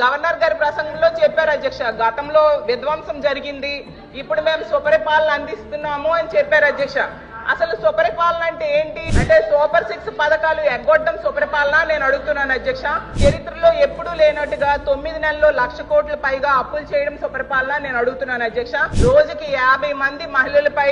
Governor గారి ప్రసంగంలో చెప్పారు అధ్యక్ష, గతంలో విధ్వంసం జరిగింది, ఇప్పుడు మేము సుపరిపాలన అందిస్తున్నాము అని చెప్పారు అధ్యక్ష. అసలు సుపరిపాలన అంటే ఏంటి అంటే సూపర్ 6 పథకాలు ఎగ్గొట్టడం సుపరిపాలన నేను అడుగుతున్నాను అధ్యక్ష. చరిత్రలో ఎప్పుడూ లేనట్టుగా 9 నెలల్లో 1,00,000 కోట్ల పైగా అప్పులు చేయడం సుపరిపాలన నేను అడుగుతున్నాను అధ్యక్ష. రోజుకి 50 మంది మహిళలపై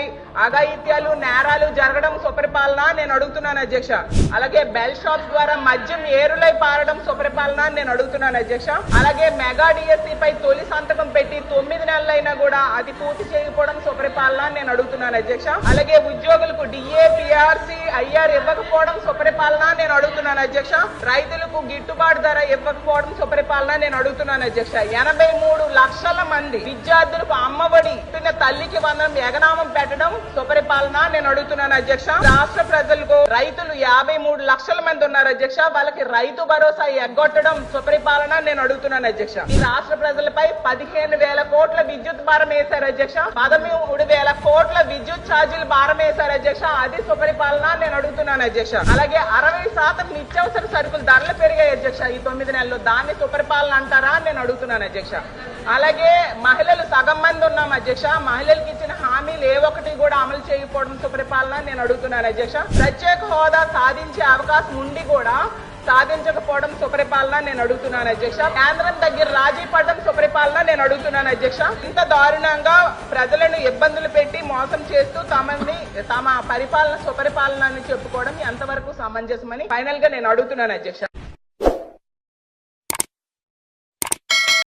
అఘాయిత్యాలు నేరాలు జరగడం సుపరిపాలన నేను అడుగుతున్నాను అధ్యక్ష. అలాగే బెల్ షాప్స్ ద్వారా మద్యం ఏరులై పారడం సుపరిపాలన నేను అడుగుతున్నాను అధ్యక్ష. అలాగే మెగా డిఎస్సి పై తొలి సంతకం పెట్టి 9 నెలలైనా కూడా అది పూర్తి చేయకపోవడం సుపరిపాలన నేను అడుగుతున్నాను అధ్యక్ష. అలాగే ఉద్యోగులకు డిఏ పిఆర్సి ఐఆర్ ఇవ్వకపోవడం సుపరిపాలన నేను అడుగుతున్నాను అధ్యక్ష. రైతులకు గిట్టుబాటు ధర ఇవ్వకపోవడం సుపరిపాలన నేను అడుగుతున్నాను అధ్యక్ష. 83 లక్షల మంది విద్యార్థులకు అమ్మఒడి తల్లికి వందనం ఎగనామం పెట్టడం సుపరిపాలన నేను అడుగుతున్నాను అధ్యక్ష. రాష్ట్ర ప్రజలకు రైతులు 53 లక్షల మంది ఉన్నారు అధ్యక్ష, వాళ్ళకి రైతు భరోసా ఎగ్గొట్టడం సుపరిపాలన నేను అడుగుతున్నాను అధ్యక్ష. ఈ రాష్ట్ర ప్రజలపై 15,000 కోట్ల విద్యుత్ భారం వేశారు అధ్యక్ష, 13,000 కోట్ల విద్యుత్ ఛార్జీలు భారం వేశారు అధ్యక్ష, అది సుపరిపాలన నేను అడుగుతున్నాను అధ్యక్ష. అలాగే 60% నిత్యావసర సరుకులు ధరలు పెరిగాయి అధ్యక్ష ఈ 9 నెలల్లో, దాన్ని సుపరిపాలన అంటారా నేను అడుగుతున్నాను అధ్యక్ష. అలాగే మహిళలు సగం మంది ఉన్నాం అధ్యక్ష, మహిళలకు ఇచ్చిన హామీలు ఏ ఒక్కటి కూడా అమలు చేయకపోవడం సుపరిపాలన నేను అడుగుతున్నాను అధ్యక్ష. ప్రత్యేక హోదా సాధించే అవకాశం ఉండి కూడా సాధించకపోవడం సుపరిపాలన నేను అడుగుతున్నాను అధ్యక్ష. కేంద్రం దగ్గర రాజీ పడడం సుపరిపాలన నేను అడుగుతున్నాను అధ్యక్ష. ఇంత దారుణంగా ప్రజలను ఇబ్బందులు పెట్టి మోసం చేస్తూ తమ పరిపాలన సుపరిపాలన అని చెప్పుకోవడం ఎంతవరకు సమంజసమని ఫైనల్ గా నేను అడుగుతున్నాను అధ్యక్ష.